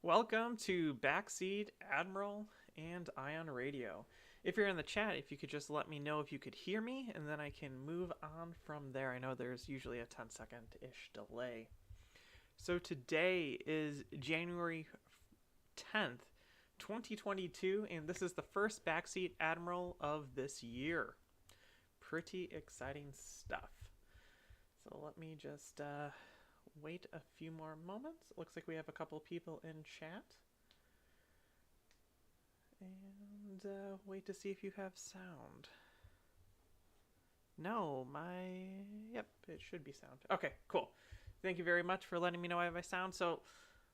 Welcome to Backseat Admiral and Ion Radio. If you're in the chat, if you could just let me know if you could hear me, and then I can move on from there. I know there's usually a 10-second-ish delay. So today is January 10th, 2022, and this is the first Backseat Admiral of this year. Pretty exciting stuff. So let me just wait a few more moments. It looks like we have a couple people in chat. And wait to see if you have sound. No, yep, it should be sound. Okay, cool. Thank you very much for letting me know I have my sound. So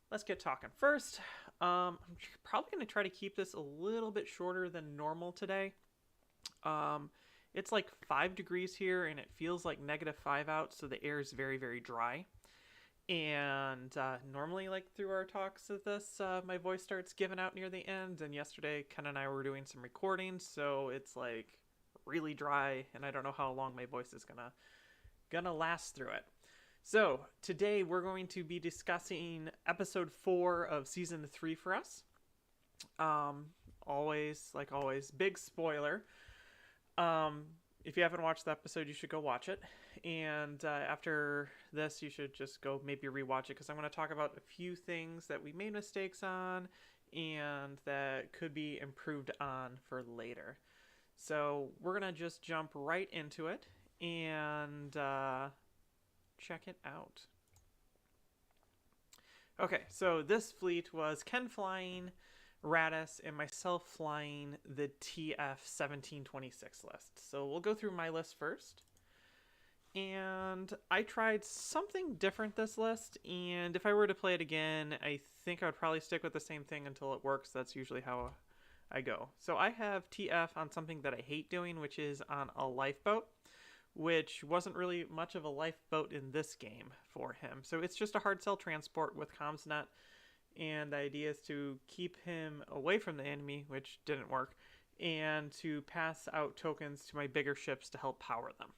let's get talking. First, I'm probably going to try to keep this a little bit shorter than normal today. It's like 5 degrees here and it feels like -5 out, so the air is very, very dry. And normally, like through our talks of this, my voice starts giving out near the end. And yesterday, Ken and I were doing some recordings, so it's like really dry, and I don't know how long my voice is gonna last through it. So today we're going to be discussing episode 4 of season 3 for us. Always, big spoiler. If you haven't watched the episode, you should go watch it. And after this, you should just go maybe rewatch it, because I'm going to talk about a few things that we made mistakes on and that could be improved on for later. So we're going to just jump right into it and check it out. Okay, so this fleet was Ken flying Radis and myself flying the TF-1726 list. So we'll go through my list first. And I tried something different this list, and if I were to play it again, I think I would probably stick with the same thing until it works. That's usually how I go. So I have TF on something that I hate doing, which is on a lifeboat, which wasn't really much of a lifeboat in this game for him. So it's just a hard cell transport with CommsNet, and the idea is to keep him away from the enemy, which didn't work, and to pass out tokens to my bigger ships to help power them.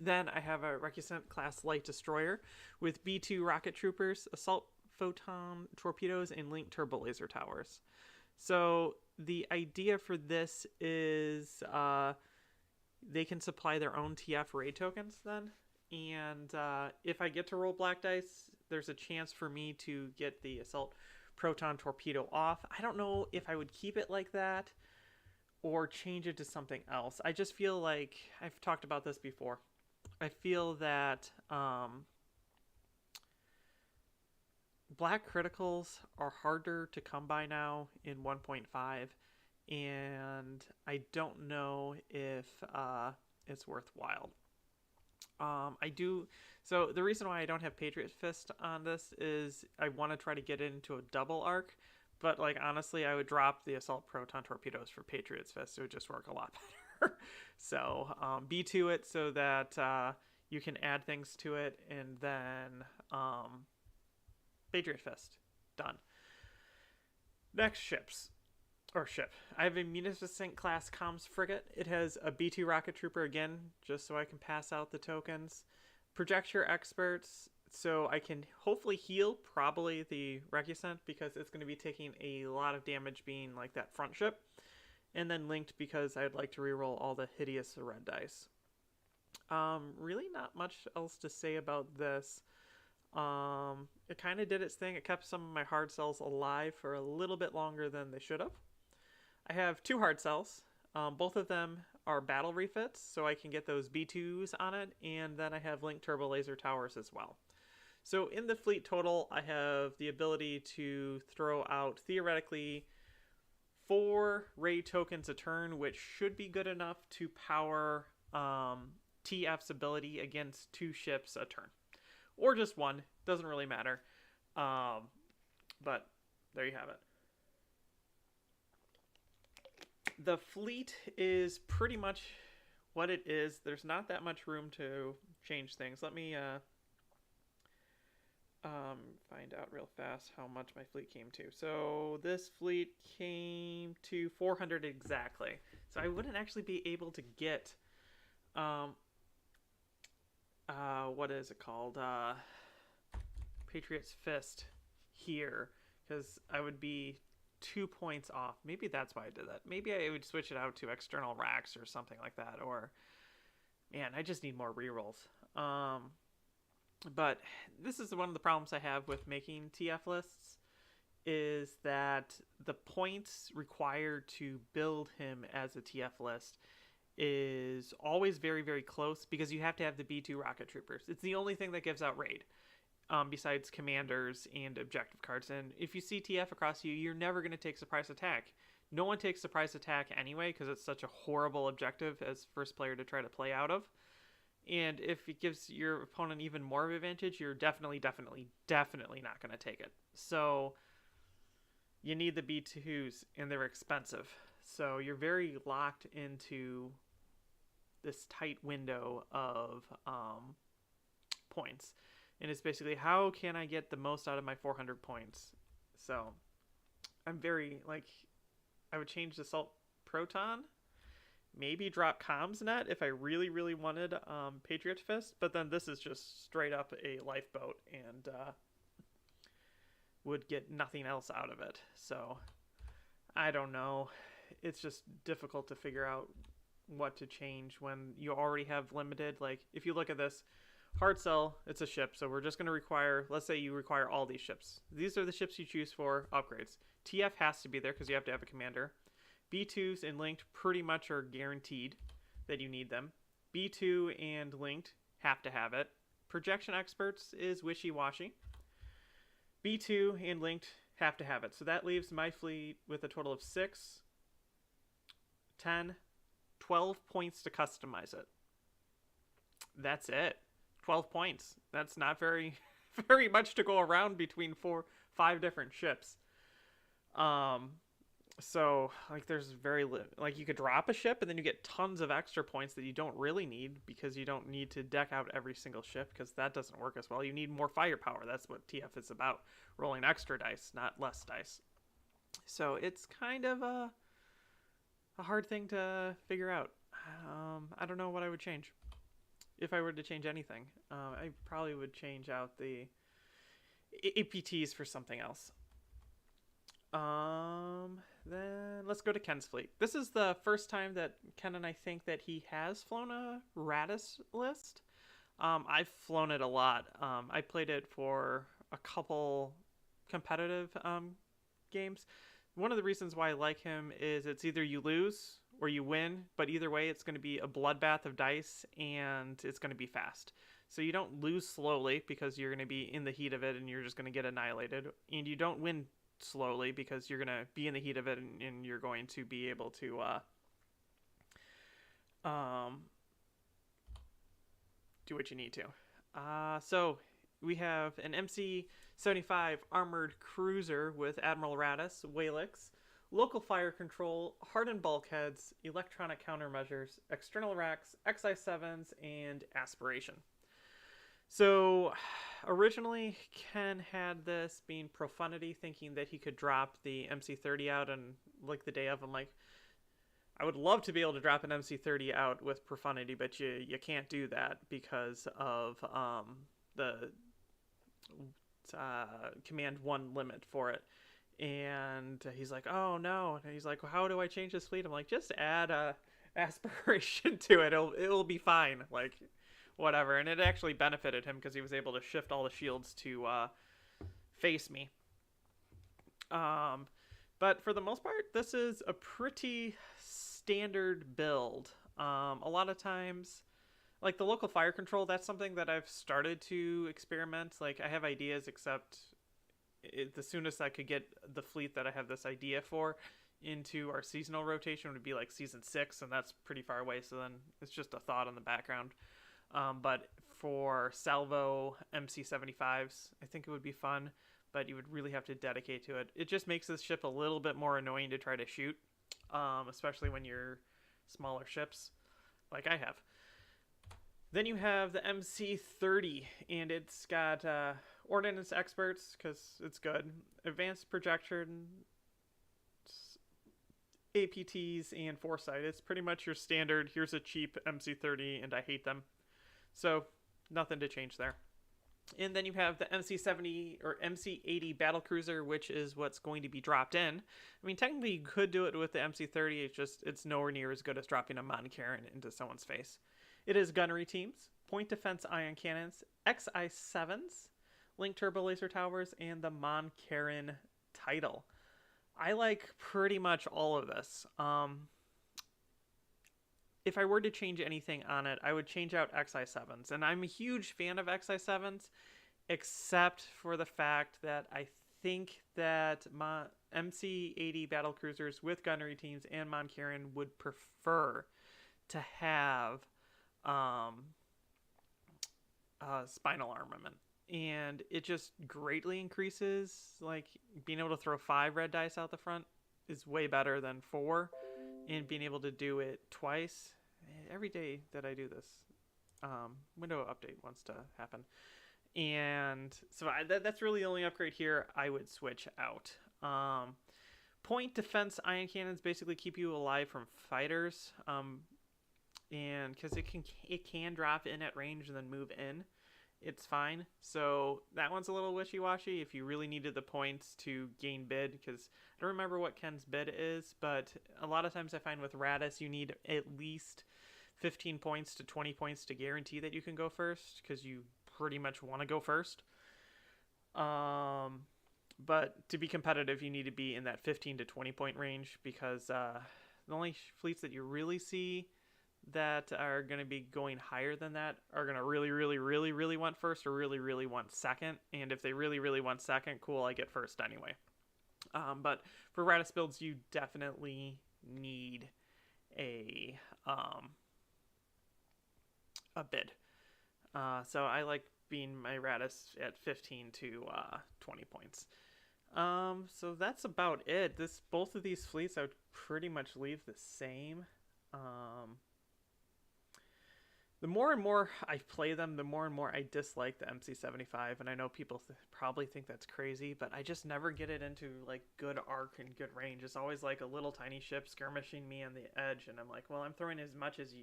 Then I have a Recusant class light destroyer with B2 rocket troopers, assault photon torpedoes, and linked turbo laser towers. So the idea for this is they can supply their own TF raid tokens then. And if I get to roll black dice, there's a chance for me to get the assault proton torpedo off. I don't know if I would keep it like that or change it to something else. I just feel like, I've talked about this before, I feel that black criticals are harder to come by now in 1.5, and I don't know if it's worthwhile. So the reason why I don't have Patriot Fist on this is I want to try to get it into a double arc, but like honestly, I would drop the assault proton torpedoes for Patriot's Fist. It would just work a lot better. So B2 it so that you can add things to it, and then Patriot Fist. Done. Next ship. I have a Munificent class comms frigate. It has a B2 rocket trooper again, just so I can pass out the tokens. Projecture experts, so I can hopefully heal probably the Recusant, because it's going to be taking a lot of damage being like that front ship. And then linked because I'd like to reroll all the hideous red dice. Really not much else to say about this. It kind of did its thing. It kept some of my hard cells alive for a little bit longer than they should have. I have 2 hard cells. Both of them are battle refits, so I can get those B2s on it, and then I have linked turbo laser towers as well. So in the fleet total, I have the ability to throw out, theoretically, 4 raid tokens a turn, which should be good enough to power TF's ability against 2 ships a turn. Or just 1, doesn't really matter. But there you have it. The fleet is pretty much what it is. There's not that much room to change things. Let me find out real fast how much my fleet came to. So this fleet came to 400 exactly. So I wouldn't actually be able to get what is it called? Patriot's Fist here, because I would be 2 points off. Maybe that's why I did that. Maybe I would switch it out to external racks or something like that. Or, man, I just need more rerolls. But this is one of the problems I have with making TF lists, is that the points required to build him as a TF list is always very, very close, because you have to have the B2 rocket troopers. It's the only thing that gives out raid, besides commanders and objective cards. And if you see TF across you, you're never going to take surprise attack. No one takes surprise attack anyway, because it's such a horrible objective as first player to try to play out of. And if it gives your opponent even more of an advantage, you're definitely not going to take it. So you need the B2s, and they're expensive. So you're very locked into this tight window of points. And it's basically, how can I get the most out of my 400 points? So I'm very, like, I would change the Assault Proton. Maybe drop Commsnet if I really, really wanted Patriot Fist. But then this is just straight up a lifeboat, and would get nothing else out of it. So I don't know. It's just difficult to figure out what to change when you already have limited. Like, if you look at this, hard sell, it's a ship, so we're just going to require, let's say you require all these ships. These are the ships you choose for upgrades. TF has to be there because you have to have a commander. B2s and linked pretty much are guaranteed that you need them. B2 and linked have to have it. Projection experts is wishy-washy. B2 and linked have to have it. So that leaves my fleet with a total of 6, 10, 12 points to customize it. That's it. 12 points. That's not very much to go around between 5 different ships. So, like, there's like, you could drop a ship and then you get tons of extra points that you don't really need, because you don't need to deck out every single ship, because that doesn't work as well. You need more firepower. That's what TF is about. Rolling extra dice, not less dice. So it's kind of a hard thing to figure out. I don't know what I would change. If I were to change anything, I probably would change out the APTs for something else. Then let's go to Ken's fleet. This is the first time that Ken and I think that he has flown a Radis list. I've flown it a lot. I played it for a couple competitive games. One of the reasons why I like him is it's either you lose or you win, but either way it's going to be a bloodbath of dice, and it's going to be fast. So you don't lose slowly because you're going to be in the heat of it and you're just going to get annihilated, and you don't win slowly because you're going to be in the heat of it and you're going to be able to do what you need to. So we have an MC-75 armored cruiser with Admiral Radis, Walix, local fire control, hardened bulkheads, electronic countermeasures, external racks, XI-7s, and aspiration. So originally Ken had this being Profundity, thinking that he could drop the MC-30 out, and like the day of, I'm like, I would love to be able to drop an MC-30 out with Profundity, but you can't do that because of the Command 1 limit for it. And he's like, oh no. And he's like, well, how do I change this fleet? I'm like, just add aspiration to it. It'll be fine. Like, whatever. And it actually benefited him because he was able to shift all the shields to face me. But for the most part, this is a pretty standard build. A lot of times, like the local fire control, that's something that I've started to experiment. Like, I have ideas, except the soonest I could get the fleet that I have this idea for into our seasonal rotation would be like season 6, and that's pretty far away. So then it's just a thought in the background. But for salvo MC-75s, I think it would be fun, but you would really have to dedicate to it. It just makes this ship a little bit more annoying to try to shoot, especially when you're smaller ships like I have. Then you have the MC-30, and it's got ordnance experts, because it's good, advanced projection, APTs, and foresight. It's pretty much your standard, here's a cheap MC-30, and I hate them. So, nothing to change there. And then you have the MC-70 or MC-80 battlecruiser, which is what's going to be dropped in. I mean, technically you could do it with the MC-30. It's nowhere near as good as dropping a Mon Caron into someone's face. It is gunnery teams, point defense ion cannons, XI-7s, link turbo laser towers, and the Mon Caron title. I like pretty much all of this. If I were to change anything on it, I would change out XI-7s. And I'm a huge fan of XI-7s, except for the fact that I think that my MC-80 battlecruisers with gunnery teams and Mon Caron would prefer to have spinal armament. And it just greatly increases, like, being able to throw 5 red dice out the front is way better than 4. And being able to do it twice every day that I do this, window update wants to happen, and so that's really the only upgrade here I would switch out. Point defense ion cannons basically keep you alive from fighters, and because it can drop in at range and then move in, it's fine. So that one's a little wishy-washy if you really needed the points to gain bid, because I don't remember what Ken's bid is, but a lot of times I find with Radis you need at least 15 points to 20 points to guarantee that you can go first, because you pretty much want to go first. But to be competitive, you need to be in that 15 to 20 point range, because the only fleets that you really see that are going to be going higher than that are going to really want first or really want second. And if they really want second, cool, I get first anyway. But for Radis builds, you definitely need a bid. So I like being my Radis at 15 to 20 points. So that's about it. Both of these fleets I would pretty much leave the same. The more and more I play them, the more and more I dislike the MC-75, and I know people probably think that's crazy, but I just never get it into like good arc and good range. It's always like a little tiny ship skirmishing me on the edge, and I'm like, well, I'm throwing as much as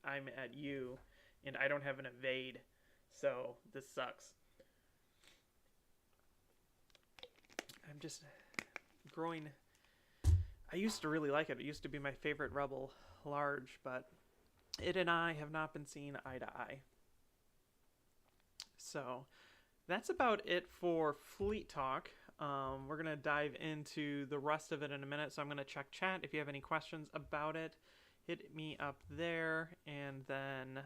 I'm at you, and I don't have an evade, so this sucks. I'm just growing. I used to really like it. It used to be my favorite Rebel large, but it and I have not been seeing eye to eye. So that's about it for fleet talk. We're going to dive into the rest of it in a minute, so I'm going to check chat. If you have any questions about it, hit me up there, and then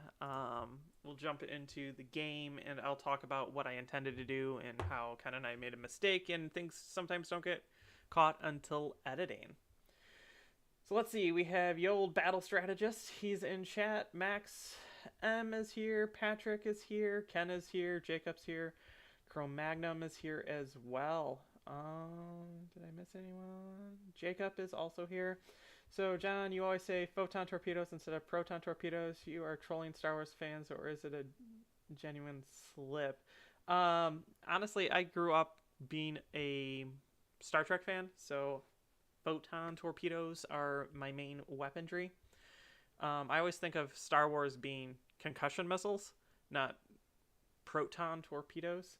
we'll jump into the game, and I'll talk about what I intended to do and how Ken and I made a mistake, and things sometimes don't get caught until editing. So let's see, we have Yo Old Battle Strategist. He's in chat. Max M is here. Patrick is here. Ken is here. Jacob's here. Cro-Magnum is here as well. Did I miss anyone? Jacob is also here. So, John, you always say photon torpedoes instead of proton torpedoes. You are trolling Star Wars fans, or is it a genuine slip? Honestly, I grew up being a Star Trek fan, so photon torpedoes are my main weaponry. I always think of Star Wars being concussion missiles, not proton torpedoes.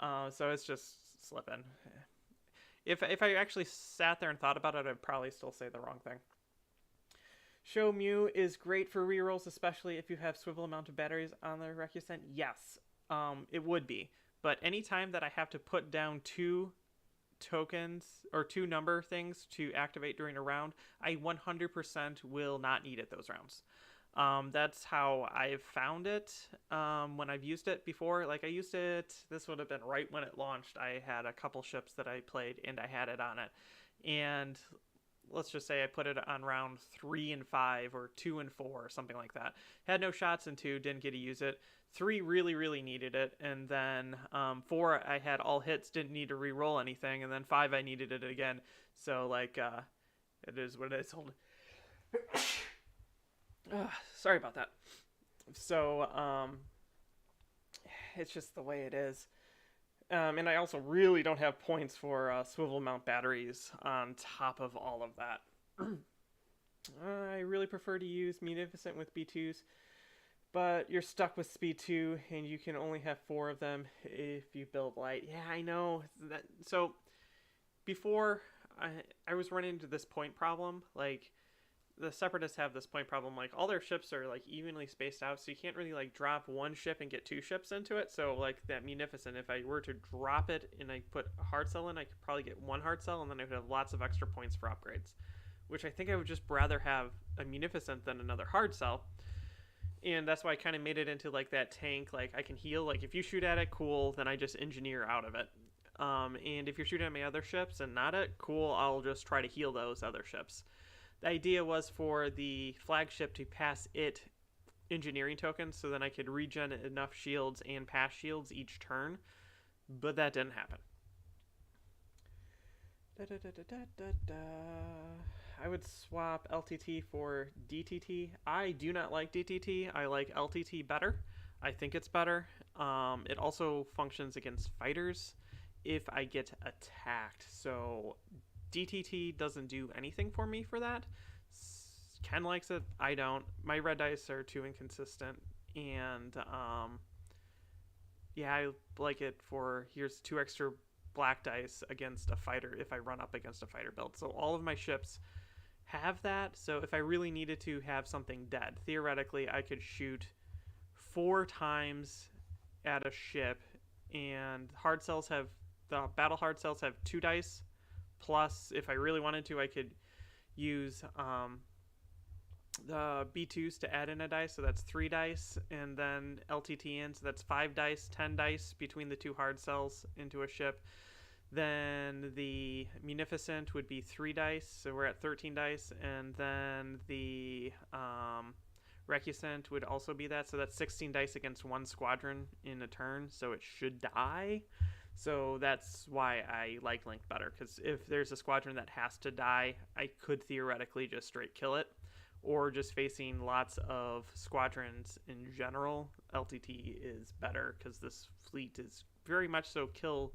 So it's just slipping. If I actually sat there and thought about it, I'd probably still say the wrong thing. Show Mew is great for rerolls, especially if you have swivel mounted batteries on the Recusent. Yes, it would be. But anytime that I have to put down 2 tokens or 2 number things to activate during a round, I 100% will not need it those rounds. That's how I've found it when I've used it before. Like, I used it, this would have been right when it launched. I had a couple ships that I played and I had it on it, and let's just say I put it on round 3 and 5 or 2 and 4 or something like that. Had no shots in 2, didn't get to use it. 3 really needed it, and then 4 I had all hits, didn't need to re-roll anything, and then 5 I needed it again. So like it is what it is. Hold sorry about that. So it's just the way it is. And I also really don't have points for swivel mount batteries on top of all of that. I really prefer to use Munificent with B2s. but you're stuck with speed 2, and you can only have 4 of them if you build light. Yeah, I know. So before, I was running into this point problem. Like, the Separatists have this point problem. Like, all their ships are, like, evenly spaced out, so you can't really, like, drop one ship and get 2 ships into it. So, like, that Munificent, if I were to drop it and I put a hard cell in, I could probably get 1 hard cell, and then I would have lots of extra points for upgrades. Which I think I would just rather have a Munificent than another hard cell. And that's why I kind of made it into, like, that tank. Like, I can heal. Like, if you shoot at it, cool, then I just engineer out of it. And if you're shooting at my other ships and not it, cool, I'll just try to heal those other ships. The idea was for the flagship to pass it engineering tokens, so then I could regen enough shields and pass shields each turn, but that didn't happen. I would swap LTT for DTT. I do not like DTT. I like LTT better. I think it's better. It also functions against fighters if I get attacked. So DTT doesn't do anything for me for that. Ken likes it. I don't. My red dice are too inconsistent. And yeah, I like it for here's 2 extra black dice against a fighter if I run up against a fighter build. So all of my ships have that. So if I really needed to have something dead, theoretically I could shoot 4 times at a ship, and hard cells have, the battle hard cells have 2 dice, plus if I really wanted to I could use the B2s to add in a dice, so that's 3 dice, and then LTT in, so that's 5 dice, 10 dice between the 2 hard cells into a ship. Then the Munificent would be 3 dice, so we're at 13 dice, and then the Recusant would also be that, so that's 16 dice against 1 squadron in a turn, so it should die. So that's why I like Link better, because if there's a squadron that has to die, I could theoretically just straight kill it. Or just facing lots of squadrons in general, LTT is better, because this fleet is very much so kill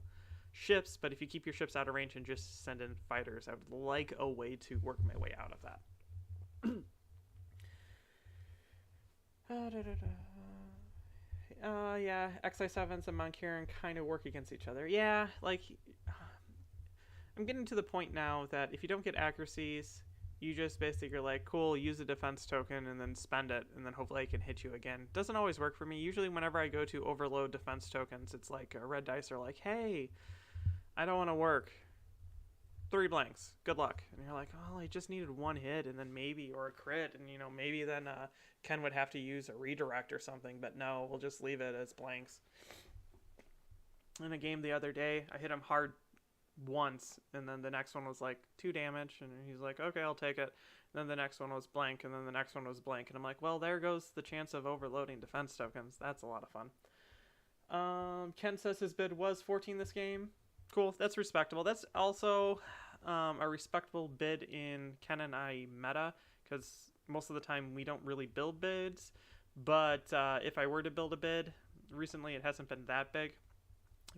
ships, but if you keep your ships out of range and just send in fighters, I would like a way to work my way out of that. Yeah, XI7s and Monkiran kind of work against each other. Yeah, like, I'm getting to the point now that if you don't get accuracies, you just basically are like, cool, use a defense token and then spend it, and then hopefully I can hit you again. Doesn't always work for me. Usually whenever I go to overload defense tokens, it's like red dice are like, hey, I don't want to work. 3 blanks. Good luck. And you're like, oh, I just needed 1 hit and then maybe, or a crit, and maybe then Ken would have to use a redirect or something, but no, we'll just leave it as blanks. In a game the other day, I hit him hard once, and then the next one was like 2 damage, and he's like, okay, I'll take it. And then the next one was blank, and then the next one was blank, and I'm like, well, there goes the chance of overloading defense tokens. That's a lot of fun. Ken says his bid was 14 this game. Cool, that's respectable. That's also a respectable bid in Ken and I meta, because most of the time we don't really build bids, but if I were to build a bid, recently it hasn't been that big,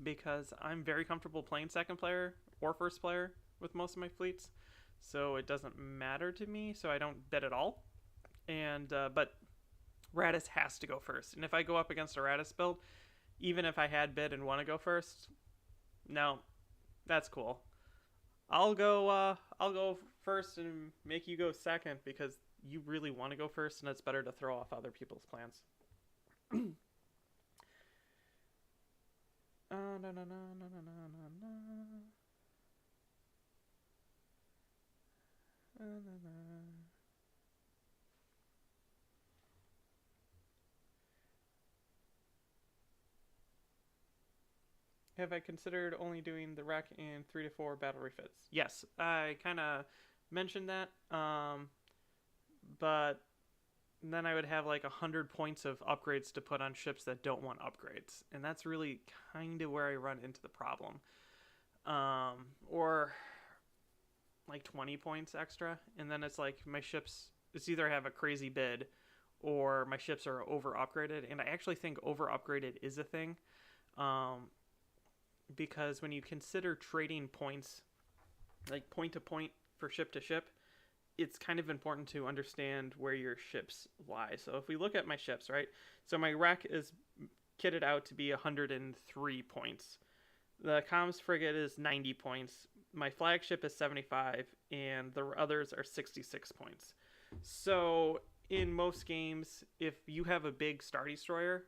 because I'm very comfortable playing second player or first player with most of my fleets, so it doesn't matter to me, so I don't bid at all. And but Radis has to go first, and if I go up against a Radis build, even if I had bid and want to go first, no, that's cool. I'll go first and make you go second, because you really want to go first, and it's better to throw off other people's plans. Have I considered only doing the wreck in 3 to 4 battle refits? Yes, I kind of mentioned that, but then I would have like 100 points of upgrades to put on ships that don't want upgrades, and that's really kind of where I run into the problem. Or like 20 points extra, and then it's like my ships, it's either I have a crazy bid or my ships are over upgraded, and I actually think over upgraded is a thing, because when you consider trading points, like point to point for ship to ship, it's kind of important to understand where your ships lie. So if we look at my ships, right? So my wreck is kitted out to be 103 points. The comms frigate is 90 points. My flagship is 75, and the others are 66 points. So in most games, if you have a big Star Destroyer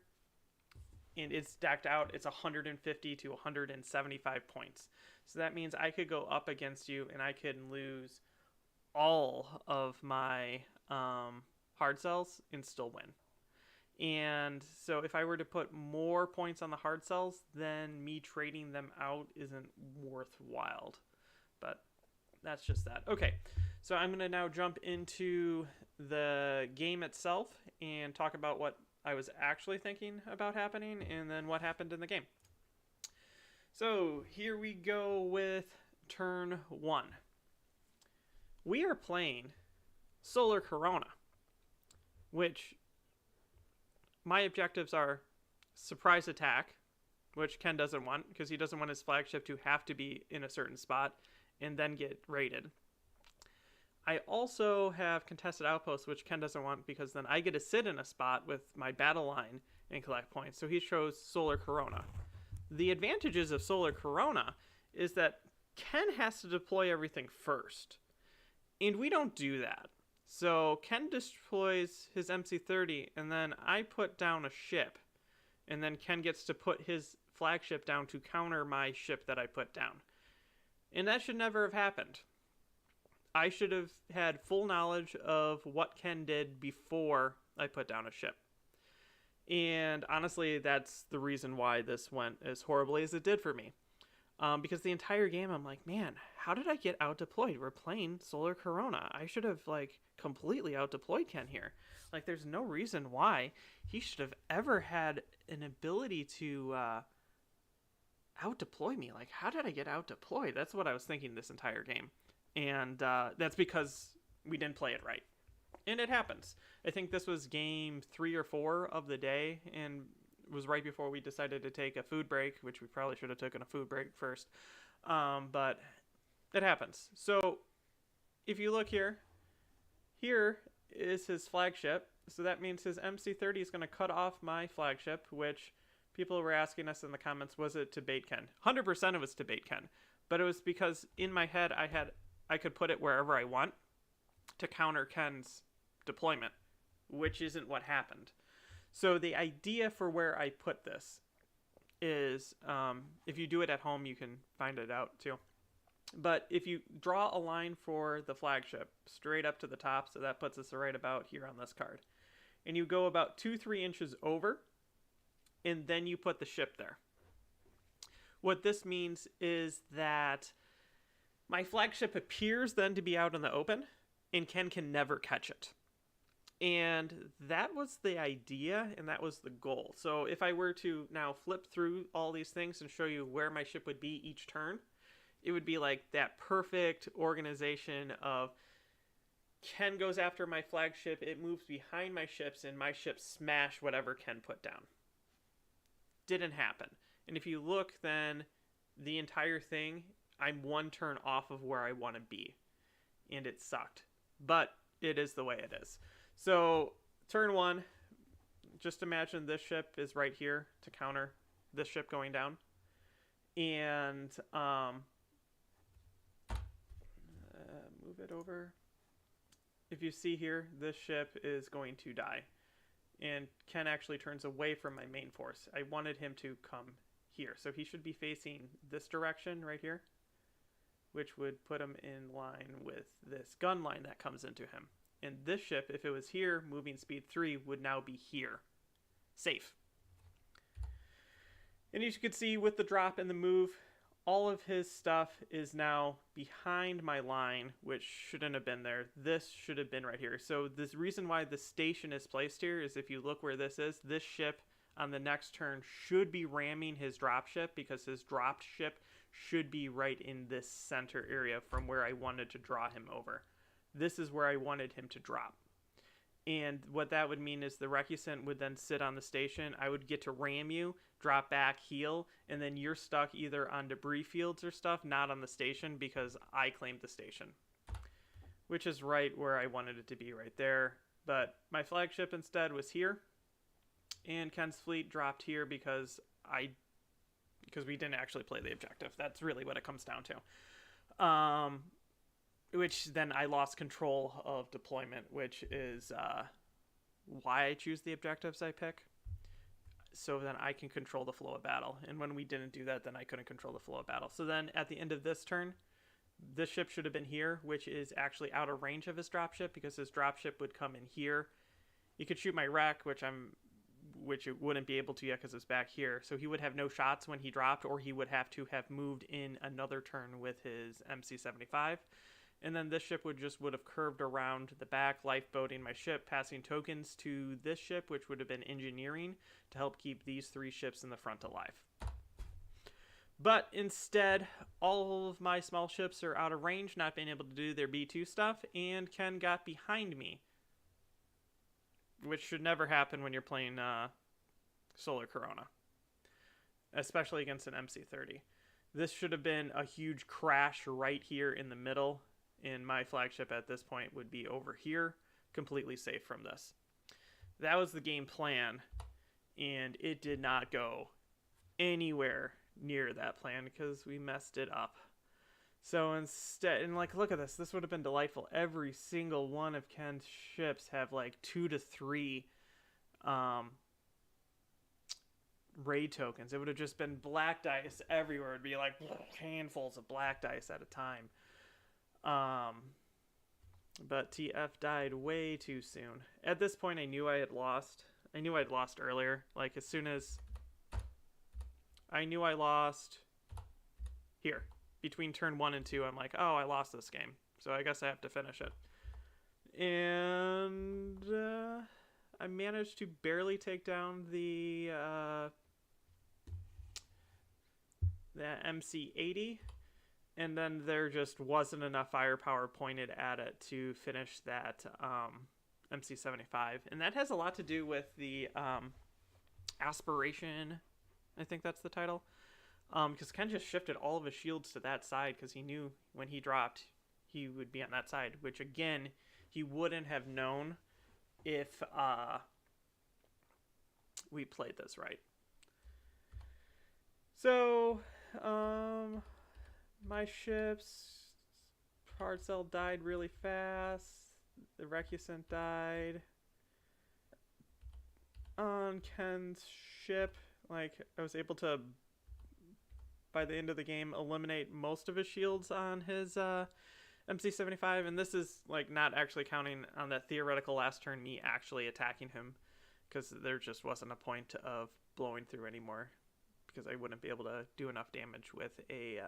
and it's decked out, it's 150 to 175 points. So that means I could go up against you and I could lose all of my hard cells and still win. And so if I were to put more points on the hard cells, then me trading them out isn't worthwhile. But that's just that. Okay, so I'm going to now jump into the game itself and talk about what I was actually thinking about happening and then what happened in the game. So here we go with turn 1. We are playing Solar Corona, which my objectives are surprise attack, which Ken doesn't want because he doesn't want his flagship to have to be in a certain spot and then get raided. I also have contested outposts, which Ken doesn't want because then I get to sit in a spot with my battle line and collect points. So he chose Solar Corona. The advantages of Solar Corona is that Ken has to deploy everything first. And we don't do that. So Ken deploys his MC-30, and then I put down a ship. And then Ken gets to put his flagship down to counter my ship that I put down. And that should never have happened. I should have had full knowledge of what Ken did before I put down a ship. And honestly, that's the reason why this went as horribly as it did for me. Because the entire game, I'm like, man, how did I get out-deployed? We're playing Solar Corona. I should have, completely out-deployed Ken here. There's no reason why he should have ever had an ability to out-deploy me. How did I get out-deployed? That's what I was thinking this entire game. And that's because we didn't play it right. And it happens. I think this was game 3 or 4 of the day, and it was right before we decided to take a food break, which we probably should have taken a food break first. But it happens. So if you look here is his flagship. So that means his MC-30 is going to cut off my flagship, which people were asking us in the comments, was it to bait Ken? 100% it was to bait Ken. But it was because in my head I could put it wherever I want to counter Ken's deployment, which isn't what happened. So the idea for where I put this is, if you do it at home, you can find it out too. But if you draw a line for the flagship straight up to the top, so that puts us right about here on this card, and you go about 2-3 inches over, and then you put the ship there. What this means is that my flagship appears then to be out in the open, and Ken can never catch it. And that was the idea, and that was the goal. So if I were to now flip through all these things and show you where my ship would be each turn, it would be like that perfect organization of Ken goes after my flagship, it moves behind my ships, and my ships smash whatever Ken put down. Didn't happen. And if you look, then the entire thing, I'm 1 turn off of where I want to be. And it sucked. But it is the way it is. So, turn 1, just imagine this ship is right here to counter this ship going down. And move it over. If you see here, this ship is going to die. And Ken actually turns away from my main force. I wanted him to come here. So he should be facing this direction right here, which would put him in line with this gun line that comes into him. And this ship, if it was here, moving speed 3, would now be here. Safe. And as you can see with the drop and the move, all of his stuff is now behind my line, which shouldn't have been there. This should have been right here. So the reason why the station is placed here is if you look where this is, this ship on the next turn should be ramming his drop ship because his dropped ship should be right in this center area from where I wanted to draw him over. This is where I wanted him to drop. And what that would mean is the Recusant would then sit on the station. I would get to ram you, drop back, heal, and then you're stuck either on debris fields or stuff, not on the station because I claimed the station. which is right where I wanted it to be, right there. But my flagship instead was here, and Ken's fleet dropped here because we didn't actually play the objective. That's really what it comes down to. Which then I lost control of deployment, which is why I choose the objectives I pick. So then I can control the flow of battle. And when we didn't do that, then I couldn't control the flow of battle. So then at the end of this turn, this ship should have been here, which is actually out of range of his dropship, because his dropship would come in here. He could shoot my wreck, which it wouldn't be able to yet because it's back here. So he would have no shots when he dropped, or he would have to have moved in another turn with his MC-75. And then this ship would have curved around the back, lifeboating my ship, passing tokens to this ship, which would have been engineering to help keep these three ships in the front alive. But instead, all of my small ships are out of range, not being able to do their B2 stuff, and Ken got behind me, which should never happen when you're playing Solar Corona, especially against an MC-30. This should have been a huge crash right here in the middle, and my flagship at this point would be over here, completely safe from this. That was the game plan, and it did not go anywhere near that plan because we messed it up. So instead, and like, look at this. This would have been delightful. Every single one of Ken's ships have like 2 to 3 raid tokens. It would have just been black dice everywhere. It'd be like handfuls of black dice at a time. But TF died way too soon. At this point, I knew I had lost. I knew I'd lost earlier. Like, as soon as I knew I lost here, between turn 1 and 2, I'm like, oh, I lost this game. So I guess I have to finish it. And I managed to barely take down the MC-80. And then there just wasn't enough firepower pointed at it to finish that MC-75. And that has a lot to do with the aspiration. I think that's the title. Because Ken just shifted all of his shields to that side because he knew when he dropped, he would be on that side. Which, again, he wouldn't have known if we played this right. So, my ship's hard cell died really fast. The Recusant died. On Ken's ship, like, I was able to, by the end of the game, eliminate most of his shields on his MC-75. And this is, like, not actually counting on that theoretical last turn, me actually attacking him. Because there just wasn't a point of blowing through anymore. Because I wouldn't be able to do enough damage with a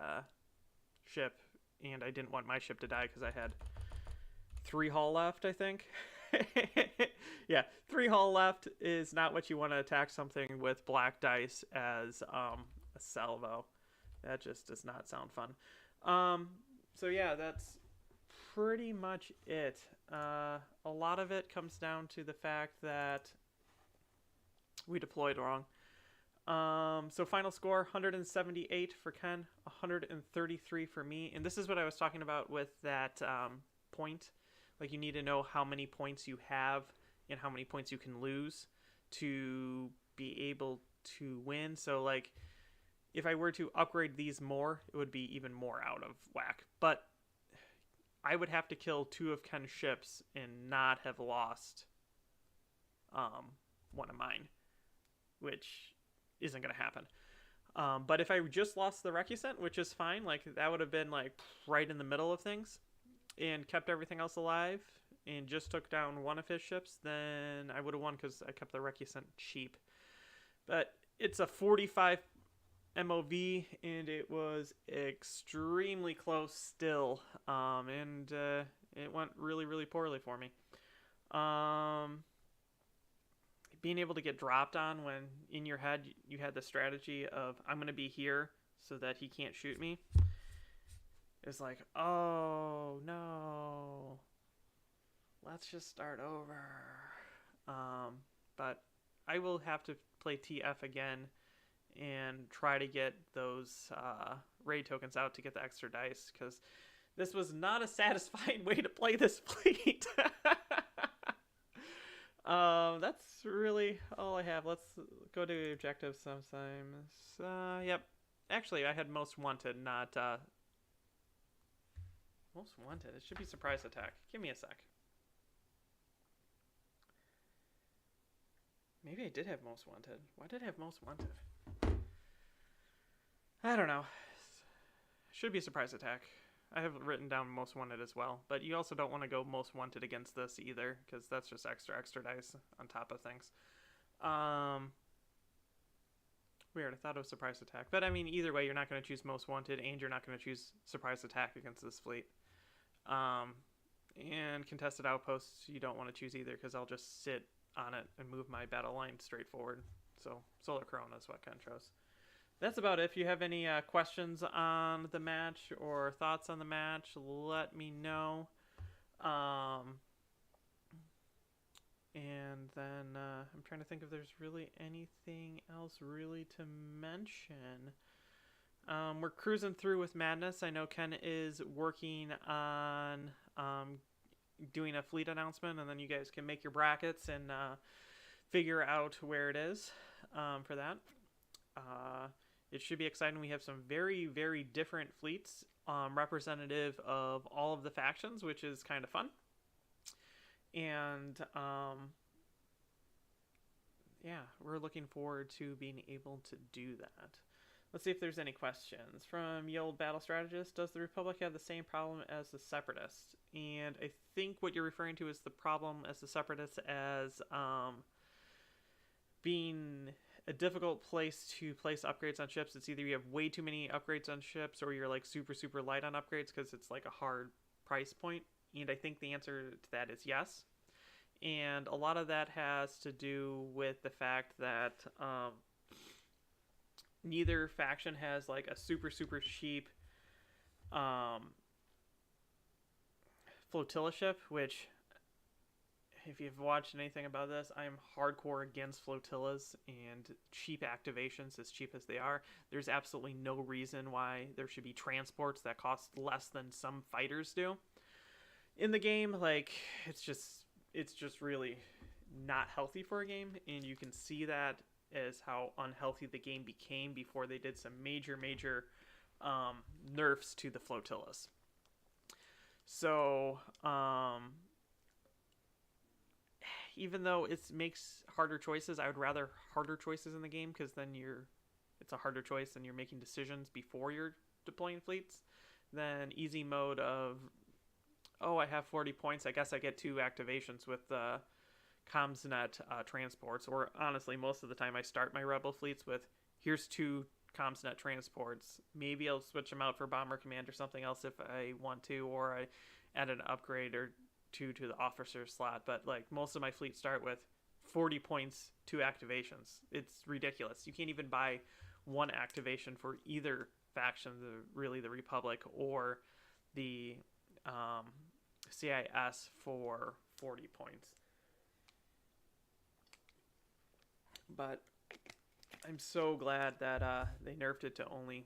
ship, and I didn't want my ship to die because I had 3 hull left, I think. Yeah, 3 hull left is not what you want to attack something with black dice as a salvo. That just does not sound fun. So yeah, that's pretty much it. A lot of it comes down to the fact that we deployed wrong. So final score, 178 for Ken, 133 for me. And this is what I was talking about with that point. Like, you need to know how many points you have and how many points you can lose to be able to win. So, like, if I were to upgrade these more, it would be even more out of whack. But I would have to kill 2 of Ken's ships and not have lost one of mine, which isn't going to happen. But if I just lost the Recusant, which is fine, like, that would have been, like, right in the middle of things, and kept everything else alive, and just took down one of his ships, then I would have won because I kept the Recusant cheap. But it's a 45 MOV, and it was extremely close still, and it went really, really poorly for me. Being able to get dropped on when in your head you had the strategy of, I'm going to be here so that he can't shoot me, is like, oh no, let's just start over. But I will have to play TF again and try to get those raid tokens out to get the extra dice, because This was not a satisfying way to play this fleet. That's really all I have. Let's go to objectives sometimes. Yep. Actually, I had most wanted, not most wanted. It should be surprise attack. Give me a sec. Maybe I did have most wanted. Why did I have most wanted? I don't know. Should be surprise attack. I have written down most wanted as well, but you also don't want to go most wanted against this either, because that's just extra dice on top of things. Weird, I thought it was surprise attack. But I mean, either way, you're not going to choose most wanted, and you're not going to choose surprise attack against this fleet. And contested outposts, you don't want to choose either, because I'll just sit on it and move my battle line straight forward. So Solar Corona is what kind of chose. That's about it. If you have any questions on the match or thoughts on the match, let me know. And then I'm trying to think if there's really anything else really to mention. We're cruising through with Madness. I know Ken is working on doing a fleet announcement, and then you guys can make your brackets and figure out where it is for that. It should be exciting. We have some very, very different fleets representative of all of the factions, which is kind of fun. And yeah, we're looking forward to being able to do that. Let's see if there's any questions. From Ye Old Battle Strategist, does the Republic have the same problem as the Separatists? And I think what you're referring to is the problem as the Separatists as being a difficult place to place upgrades on ships. It's either you have way too many upgrades on ships, or you're like super light on upgrades because it's like a hard price point. And I think the answer to that is yes. And a lot of that has to do with the fact that neither faction has like a super cheap flotilla ship, which, if you've watched anything about this, I am hardcore against flotillas and cheap activations, as cheap as they are. There's absolutely no reason why there should be transports that cost less than some fighters do in the game. Like, it's just really not healthy for a game, and you can see that as how unhealthy the game became before they did some major nerfs to the flotillas. So even though it makes harder choices, I would rather harder choices in the game, because then it's a harder choice and you're making decisions before you're deploying fleets, than easy mode of, oh, I have 40 points, I guess I get 2 activations with CommsNet transports. Or honestly, most of the time I start my Rebel fleets with, here's 2 CommsNet transports. Maybe I'll switch them out for Bomber Command or something else if I want to, or I add an upgrade or 2 to the officer slot. But like, most of my fleets start with 40 points, 2 activations. It's ridiculous. You can't even buy 1 activation for either faction, really the Republic or the CIS, for 40 points. But I'm so glad that they nerfed it to only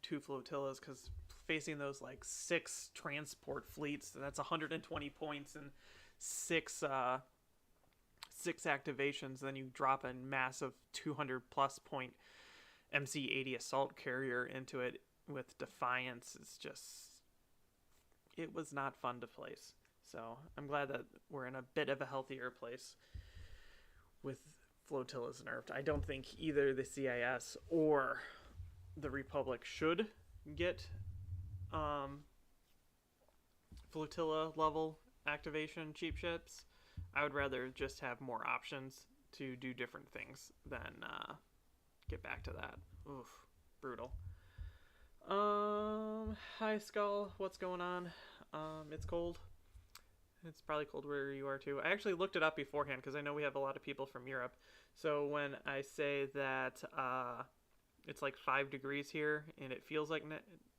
2 flotillas, because facing those like 6 transport fleets, that's 120 points and 6 activations. Then you drop a massive 200+ point MC-80 assault carrier into it with Defiance. It was not fun to place. So I'm glad that we're in a bit of a healthier place with flotillas nerfed. I don't think either the CIS or the Republic should get flotilla level activation cheap ships. I would rather just have more options to do different things than get back to that. Oof, brutal. Hi Skull, what's going on? It's cold. It's probably cold where you are too. I actually looked it up beforehand, because I know we have a lot of people from Europe. So when I say that it's like 5 degrees here and it feels like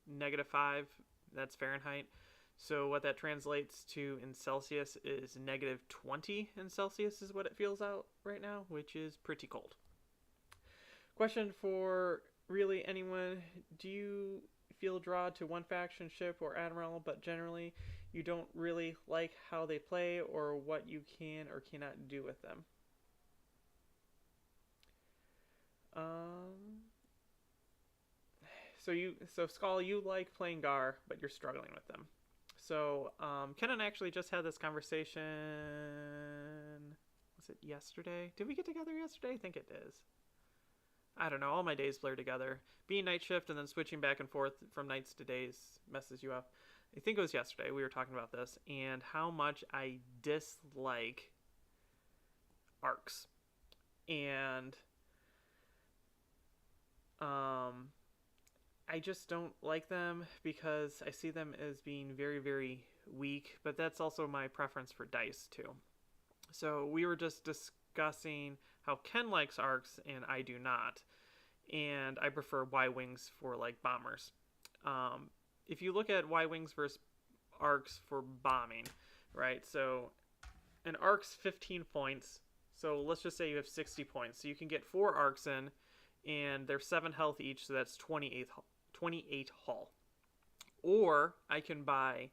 -5, that's Fahrenheit. So what that translates to in Celsius is -20 in Celsius is what it feels out right now, which is pretty cold. Question for really anyone: do you feel drawn to one faction, ship, or admiral, but generally you don't really like how they play or what you can or cannot do with them. So Skull, you like playing Gar, but you're struggling with them. So Ken and I actually just had this conversation. Was it yesterday? Did we get together yesterday? I think it is. I don't know. All my days blur together. Being night shift and then switching back and forth from nights to days messes you up. I think it was yesterday we were talking about this and how much I dislike arcs. And I just don't like them because I see them as being very, very weak, but that's also my preference for dice too. So we were just discussing how Ken likes arcs and I do not, and I prefer Y-wings for like bombers. If you look at Y-wings versus arcs for bombing, right? So an arc's 15 points, so let's just say you have 60 points, so you can get 4 arcs in, and they're 7 health each, so that's 28 hull. Or I can buy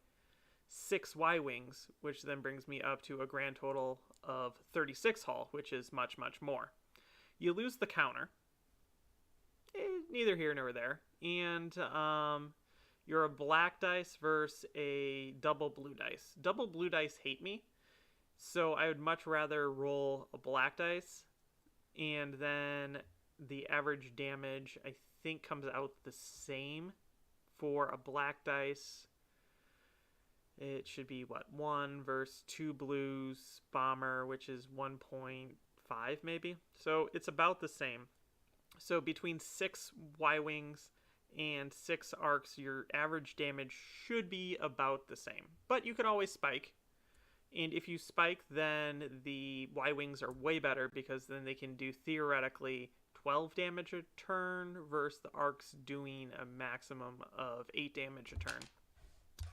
6 Y-wings, which then brings me up to a grand total of 36 hull, which is much, much more. You lose the counter. Neither here nor there. And you're a black dice versus a double blue dice. Double blue dice hate me, so I would much rather roll a black dice, and then the average damage, I think, comes out the same for a black dice. It should be, 1 versus 2 blues bomber, which is 1.5 maybe. So it's about the same. So between 6 Y-wings and 6 arcs, your average damage should be about the same. But you could always spike. And if you spike, then the Y-wings are way better because then they can do theoretically 12 damage a turn versus the arcs doing a maximum of 8 damage a turn.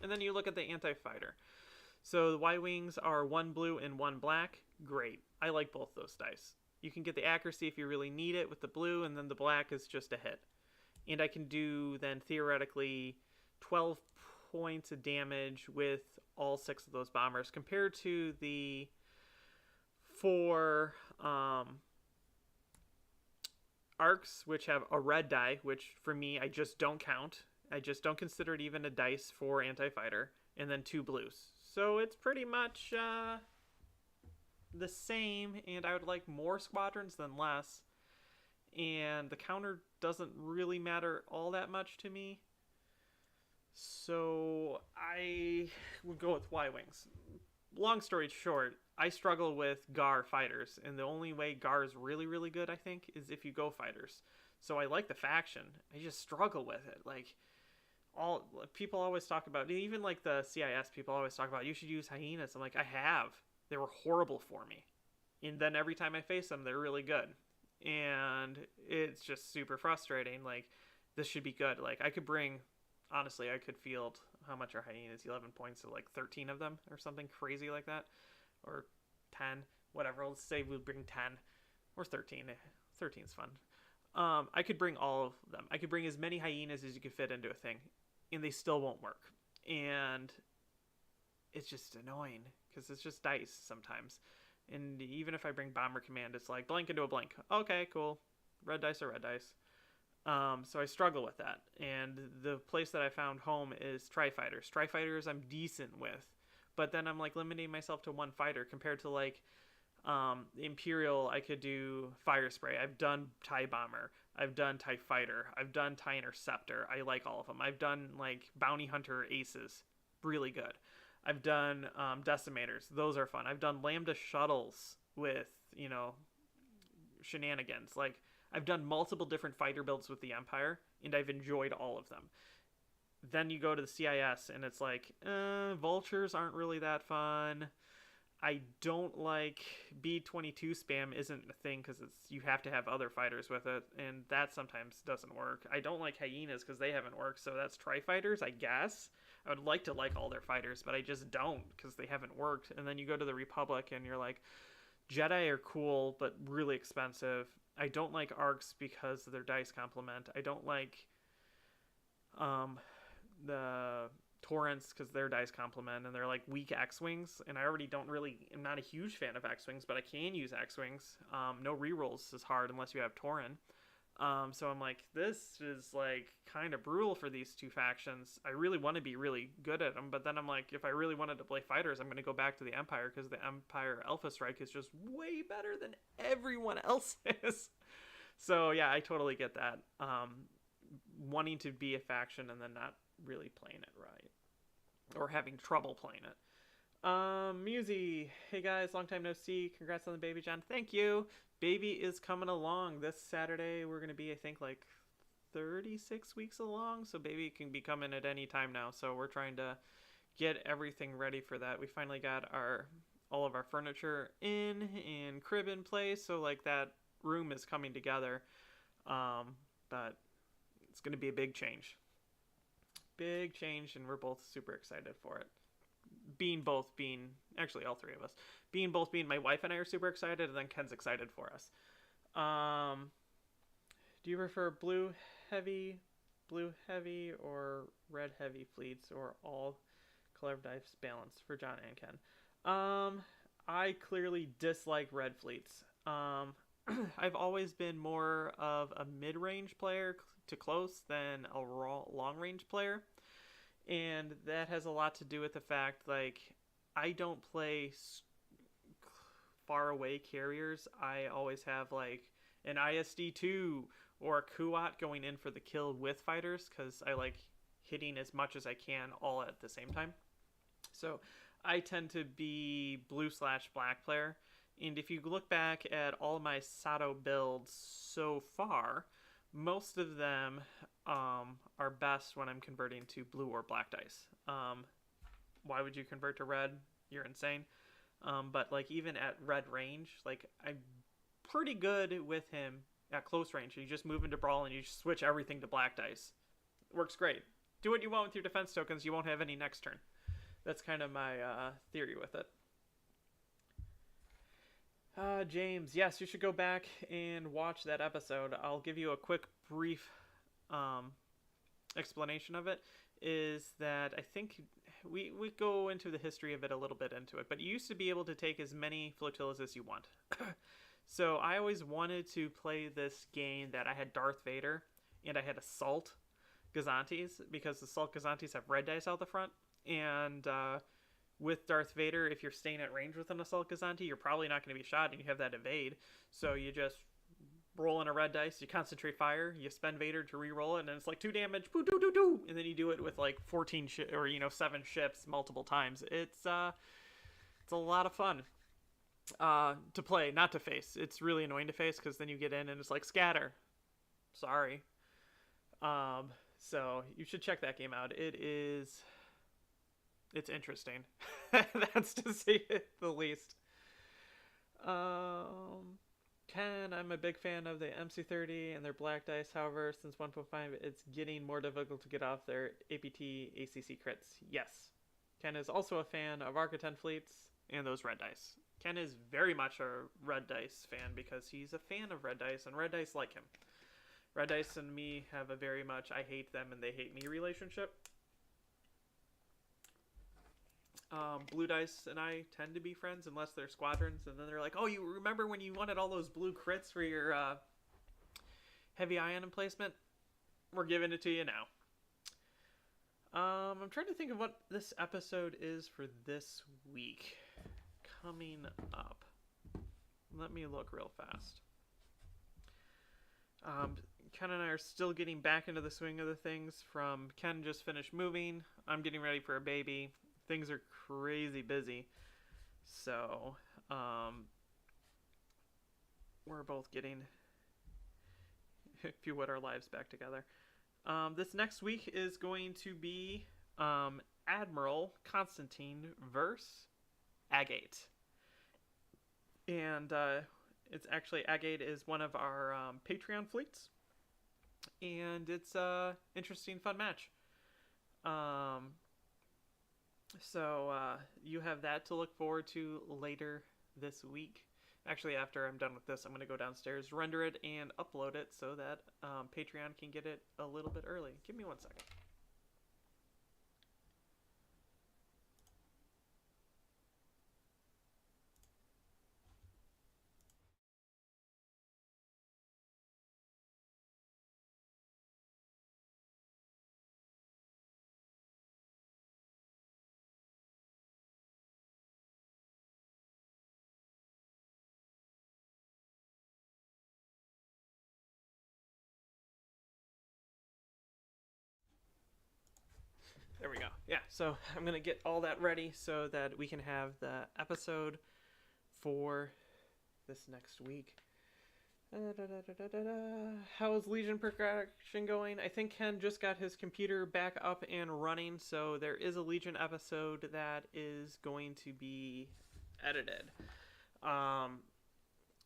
And then you look at the anti-fighter. So the Y-wings are 1 blue and 1 black. Great. I like both those dice. You can get the accuracy if you really need it with the blue, and then the black is just a hit. And I can do then theoretically 12 points of damage with all 6 of those bombers compared to the 4 arcs, which have a red die, which for me I just don't count. I just don't consider it even a dice for anti-fighter, and then 2 blues. So it's pretty much the same, and I would like more squadrons than less. And the counter doesn't really matter all that much to me. So I would go with Y-wings. Long story short, I struggle with Gar fighters, and the only way Gar is really, really good, I think, is if you go fighters. So I like the faction. I just struggle with it. Like, all people always talk about, even like the CIS people always talk about, you should use hyenas. I'm like, I have. They were horrible for me. And then every time I face them, they're really good. And it's just super frustrating. Like, this should be good. Like, I could bring, honestly, I could field, how much are hyenas? 11 points to like 13 of them or something crazy like that. Or 10, whatever. Let's say we'll bring 10 or 13. 13 is fun. I could bring all of them. I could bring as many hyenas as you could fit into a thing, and they still won't work. And it's just annoying because it's just dice sometimes. And even if I bring Bomber Command, it's like blank into a blank. Okay, cool. Red dice are red dice. So I struggle with that. And the place that I found home is Tri-Fighters. Tri-Fighters I'm decent with. But then I'm like limiting myself to 1 fighter compared to like Imperial. I could do Fire Spray. I've done TIE Bomber. I've done TIE Fighter. I've done TIE Interceptor. I like all of them. I've done like Bounty Hunter Aces. Really good. I've done Decimators. Those are fun. I've done Lambda Shuttles with, shenanigans. Like, I've done multiple different fighter builds with the Empire, and I've enjoyed all of them. Then you go to the CIS, and it's like, Vultures aren't really that fun. I don't like B-22 spam isn't a thing because you have to have other fighters with it, and that sometimes doesn't work. I don't like hyenas because they haven't worked, so that's Tri-Fighters, I guess. I would like to like all their fighters, but I just don't because they haven't worked. And then you go to the Republic, and you're like, Jedi are cool, but really expensive. I don't like arcs because of their dice complement. I don't like Um, the torrents, because their dice complement, and they're like weak X-wings, and I already am not a huge fan of X-wings, but I can use X-wings. No rerolls is hard unless you have Tauren. So I'm like, this is like kind of brutal for these two factions. I really want to be really good at them, but then I'm like, if I really wanted to play fighters, I'm going to go back to the Empire, because the Empire Alpha Strike is just way better than everyone else's. So yeah, I totally get that. Wanting to be a faction and then not really playing it right, or having trouble playing it. Musi, hey guys, long time no see. Congrats on the baby, John. Thank you. Baby is coming along this Saturday. We're gonna be, I think, like 36 weeks along, so baby can be coming at any time now. So we're trying to get everything ready for that. We finally got all of our furniture in and crib in place, so like that room is coming together. But it's gonna be a big change, and we're both super excited for it. Actually all three of us, my wife and I are super excited, and then Ken's excited for us. Do you prefer blue heavy or red heavy fleets, or all collaborative dice balance for John and Ken? I clearly dislike red fleets. I've always been more of a mid-range player to close than a long-range player. And that has a lot to do with the fact, like, I don't play far away carriers. I always have, like, an ISD-2 or a Kuat going in for the kill with fighters, because I like hitting as much as I can all at the same time. So I tend to be blue/black player. And if you look back at all of my Sato builds so far, most of them are best when I'm converting to blue or black dice. Why would you convert to red? You're insane. But like even at red range, like I'm pretty good with him at close range. You just move into brawl and you just switch everything to black dice. It works great. Do what you want with your defense tokens. You won't have any next turn. That's kind of my theory with it. James, yes, you should go back and watch that episode. I'll give you a quick, brief explanation of it. Is that I think we go into the history of it a little bit into it, but you used to be able to take as many flotillas as you want. So I always wanted to play this game that I had Darth Vader and I had Assault Gazantes, because the Assault Gazantes have red dice out the front, and with Darth Vader, if you're staying at range with an Assault Gazante, you're probably not going to be shot, and you have that evade. So you just roll in a red dice, you concentrate fire, you spend Vader to re-roll it, and it's like 2 damage, boo, doo, doo, doo, and then you do it with like 7 ships multiple times. It's a lot of fun to play, not to face. It's really annoying to face, because then you get in and it's like scatter. Sorry. So you should check that game out. It's interesting. That's to say it the least. Ken, I'm a big fan of the MC30 and their black dice. However, since 1.5, it's getting more difficult to get off their APT ACC crits. Yes. Ken is also a fan of Arca-10 fleets and those red dice. Ken is very much a red dice fan, because he's a fan of red dice, and red dice like him. Red dice and me have a very much I hate them and they hate me relationship. Blue dice and I tend to be friends unless they're squadrons, and then they're like, oh, you remember when you wanted all those blue crits for your heavy ion emplacement? We're giving it to you now. I'm trying to think of what this episode is for this week coming up. Let me look real fast. Ken and I are still getting back into the swing of the things. From Ken just finished moving. I'm getting ready for a baby. Things are crazy busy. So, we're both getting, if you would, our lives back together. This next week is going to be Admiral Constantine versus Agate. And it's actually, Agate is one of our Patreon fleets. And it's a interesting, fun match. So you have that to look forward to later this week. Actually, after I'm done with this, I'm going to go downstairs, render it, and upload it so that Patreon can get it a little bit early. Give me 1 second. There we go. Yeah, so I'm going to get all that ready so that we can have the episode for this next week. How is Legion progression going? I think Ken just got his computer back up and running, so there is a Legion episode that is going to be edited.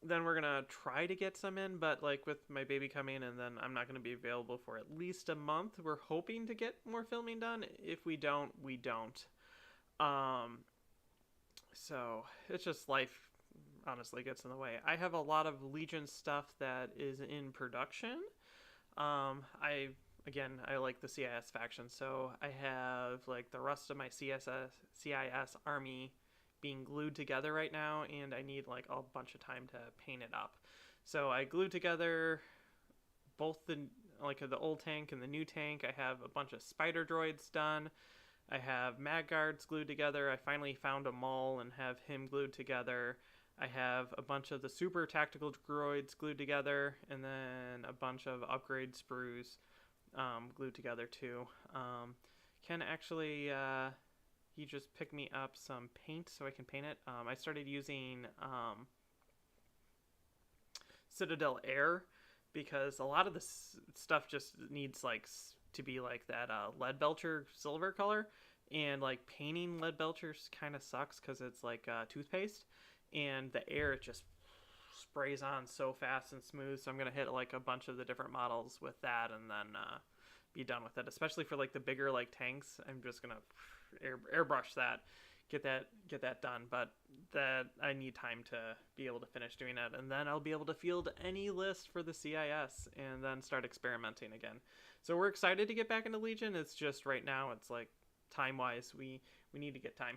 Then we're gonna try to get some in, but like with my baby coming, and then I'm not gonna be available for at least a month. We're hoping to get more filming done. If we don't, we don't. So it's just life. Honestly, gets in the way. I have a lot of Legion stuff that is in production. I like the CIS faction, so I have like the rest of my CIS army being glued together right now, and I need like a bunch of time to paint it up. So I glued together both the old tank and the new tank. I have a bunch of spider droids done. I have mag guards glued together. I finally found a Maul and have him glued together. I have a bunch of the super tactical droids glued together, and then a bunch of upgrade sprues glued together too. Ken actually, he just picked me up some paint so I can paint it. I started using Citadel Air because a lot of this stuff just needs like to be like that lead belcher silver color, and like painting lead belchers kind of sucks because it's like toothpaste. And the air just sprays on so fast and smooth. So I'm going to hit like a bunch of the different models with that and then be done with it. Especially for like the bigger like tanks. I'm just going to airbrush that, get that done. But that I need time to be able to finish doing it. And then I'll be able to field any list for the CIS and then start experimenting again. So we're excited to get back into Legion. It's just right now it's like time-wise we need to get time.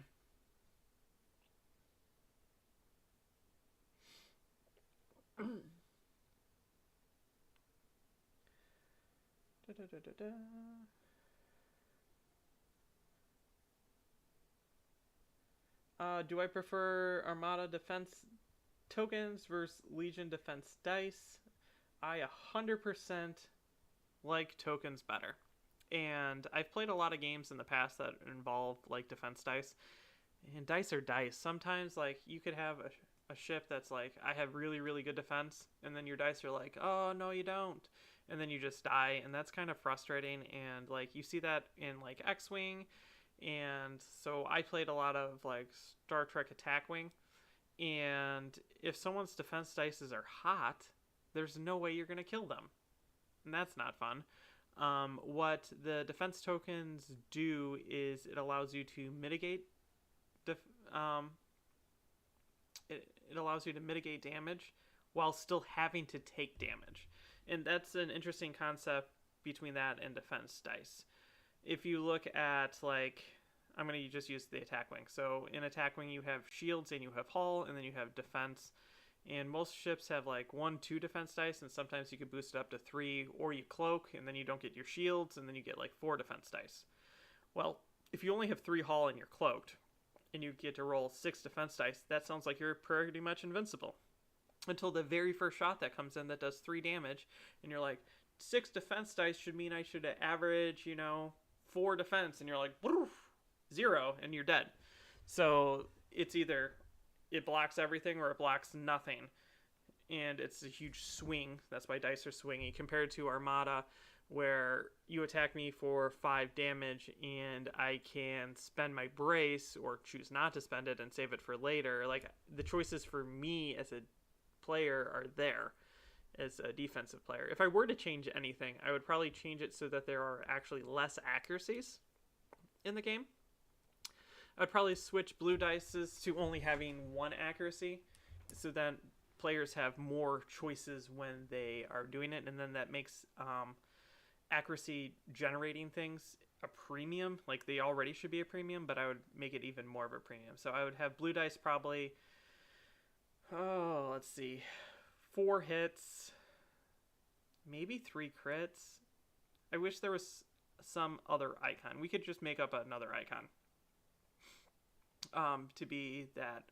Do I prefer Armada defense tokens versus Legion defense dice? I 100% like tokens better. And I've played a lot of games in the past that involve like defense dice. And dice are dice. Sometimes like you could have a ship that's like, I have really, really good defense, and then your dice are like, oh, no, you don't. And then you just die, and that's kind of frustrating, and like you see that in like X-Wing, and so I played a lot of like Star Trek Attack Wing, and if someone's defense dices are hot, there's no way you're going to kill them, and that's not fun. What the defense tokens do is it allows you to mitigate it allows you to mitigate damage while still having to take damage. And that's an interesting concept between that and defense dice. If you look at, like, I'm going to just use the attack wing. So in attack wing, you have shields and you have hull, and then you have defense. And most ships have like 1-2 defense dice, and sometimes you can boost it up to 3, or you cloak, and then you don't get your shields, and then you get like 4 defense dice. Well, if you only have 3 hull and you're cloaked, and you get to roll 6 defense dice, that sounds like you're pretty much invincible. Until the very first shot that comes in that does 3 damage, and you're like, 6 defense dice should mean I should average, 4 defense, and you're like, 0, and you're dead. So it's either it blocks everything or it blocks nothing. And it's a huge swing. That's why dice are swingy compared to Armada, where you attack me for 5 damage and I can spend my brace or choose not to spend it and save it for later. Like, the choices for me as a player are there as a defensive player. If I were to change anything, I would probably change it so that there are actually less accuracies in the game. I'd probably switch blue dices to only having 1 accuracy, so that players have more choices when they are doing it, and then that makes accuracy generating things a premium. Like, they already should be a premium, but I would make it even more of a premium. So I would have blue dice probably, let's see, 4 hits, maybe 3 crits. I wish there was some other icon. We could just make up another icon to be that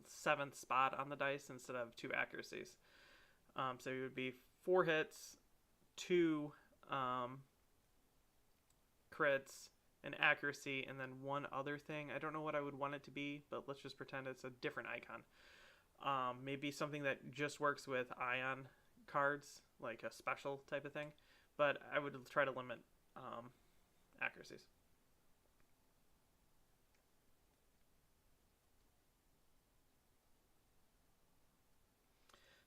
7th spot on the dice instead of 2 accuracies. So it would be 4 hits, 2 crits, an accuracy, and then one other thing. I don't know what I would want it to be, but let's just pretend it's a different icon. Maybe something that just works with ion cards, like a special type of thing. But I would try to limit accuracies.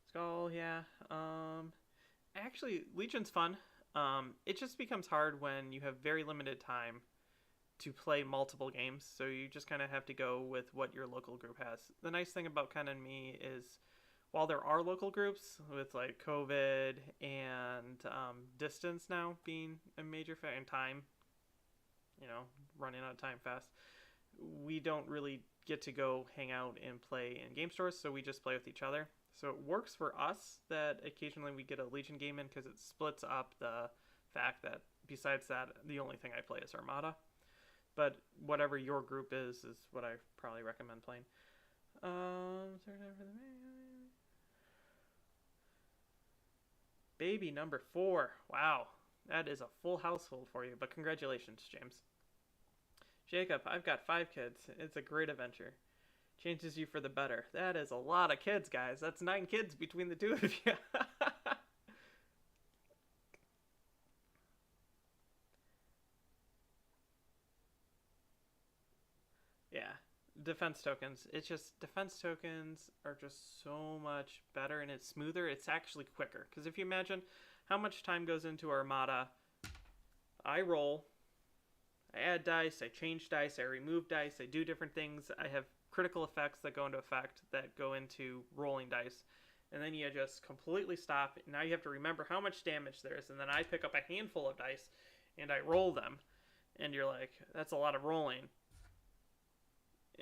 Skull, yeah. Actually, Legion's fun. It just becomes hard when you have very limited time to play multiple games, so you just kind of have to go with what your local group has. The nice thing about Ken and me is, while there are local groups with like COVID and distance now being a major factor, and time, running out of time fast, we don't really get to go hang out and play in game stores, so we just play with each other. So it works for us that occasionally we get a Legion game in because it splits up the fact that besides that, the only thing I play is Armada. But whatever your group is what I probably recommend playing. Baby number 4. Wow. That is a full household for you, but congratulations, James. Jacob, I've got 5 kids. It's a great adventure. Changes you for the better. That is a lot of kids, guys. That's 9 kids between the two of you. Yeah. Defense tokens. It's just, defense tokens are just so much better and it's smoother. It's actually quicker. Because if you imagine how much time goes into Armada, I roll, I add dice, I change dice, I remove dice, I do different things. I have critical effects that go into effect that go into rolling dice. And then you just completely stop. Now you have to remember how much damage there is. And then I pick up a handful of dice and I roll them. And you're like, that's a lot of rolling.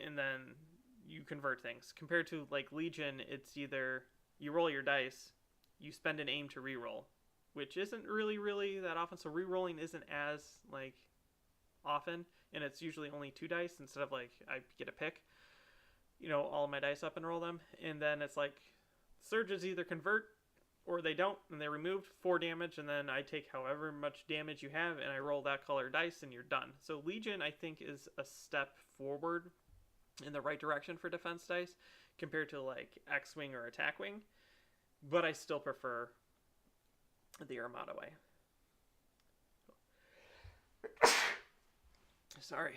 And then you convert things. Compared to like Legion, it's either you roll your dice, you spend an aim to reroll, which isn't really that often. So rerolling isn't as like often, and it's usually only 2 dice instead of like I get a pick, all of my dice up and roll them. And then it's like surges either convert or they don't, and they removed 4 damage, and then I take however much damage you have and I roll that color dice and you're done. So Legion, I think, is a step forward in the right direction for defense dice compared to like X-Wing or Attack Wing, but I still prefer the Armada way. Sorry.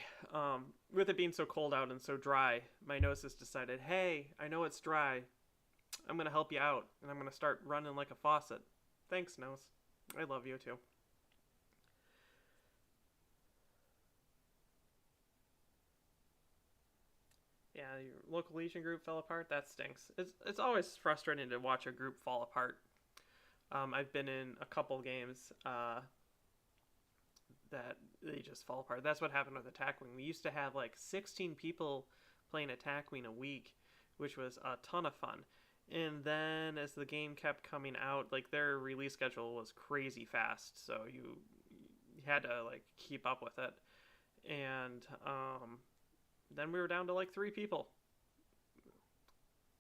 With it being so cold out and so dry, my nose has decided, hey, I know it's dry. I'm going to help you out, and I'm going to start running like a faucet. Thanks, nose. I love you too. Yeah, your local Legion group fell apart. That stinks. It's always frustrating to watch a group fall apart. I've been in a couple games that they just fall apart. That's what happened with Attack Wing. We used to have like 16 people playing Attack Wing a week, which was a ton of fun. And then as the game kept coming out, like their release schedule was crazy fast, so you had to like keep up with it. And then we were down to like 3 people.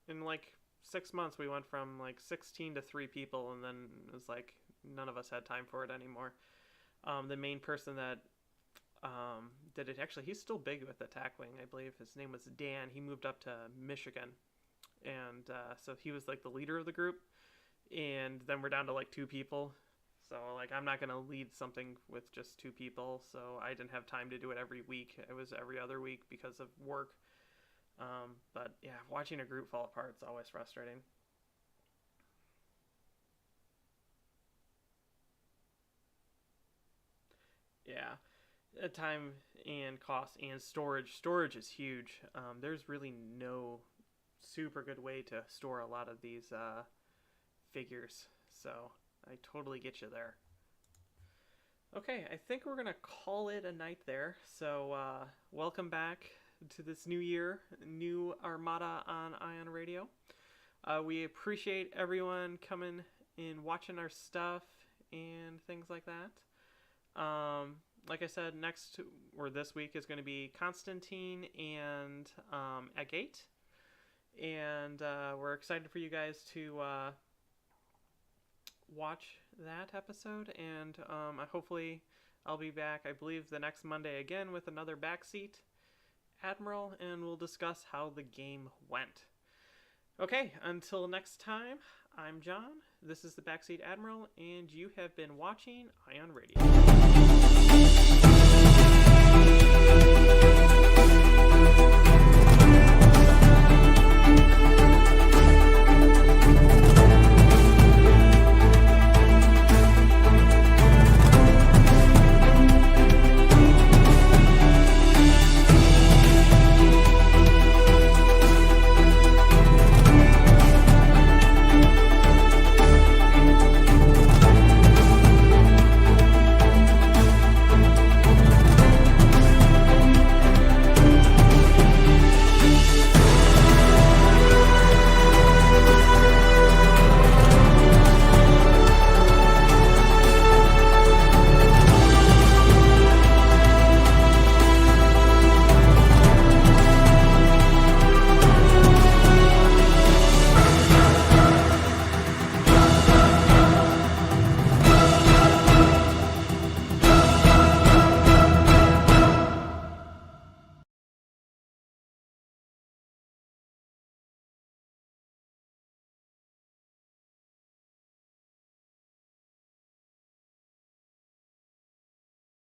In like 6 months, we went from like 16 to 3 people, and then it was like none of us had time for it anymore. The main person that did it, actually, he's still big with Attack Wing, I believe. His name was Dan. He moved up to Michigan, and so he was like the leader of the group. And then we're down to like 2 people. So like I'm not gonna lead something with just 2 people, so I didn't have time to do it every week. It was every other week because of work. But yeah, watching a group fall apart is always frustrating. Yeah, time and cost and storage. Storage is huge. There's really no super good way to store a lot of these figures, so I totally get you there. Okay, I think we're gonna call it a night there. So welcome back to this new year, new Armada on Ion Radio. We appreciate everyone coming and watching our stuff and things like that. Like I said, next or this week is going to be Constantine and Agate, and we're excited for you guys to watch that episode, and hopefully I'll be back, I believe, the next Monday again with another Backseat Admiral, and we'll discuss how the game went. Okay, until next time, I'm John, this is the Backseat Admiral, and you have been watching Ion Radio.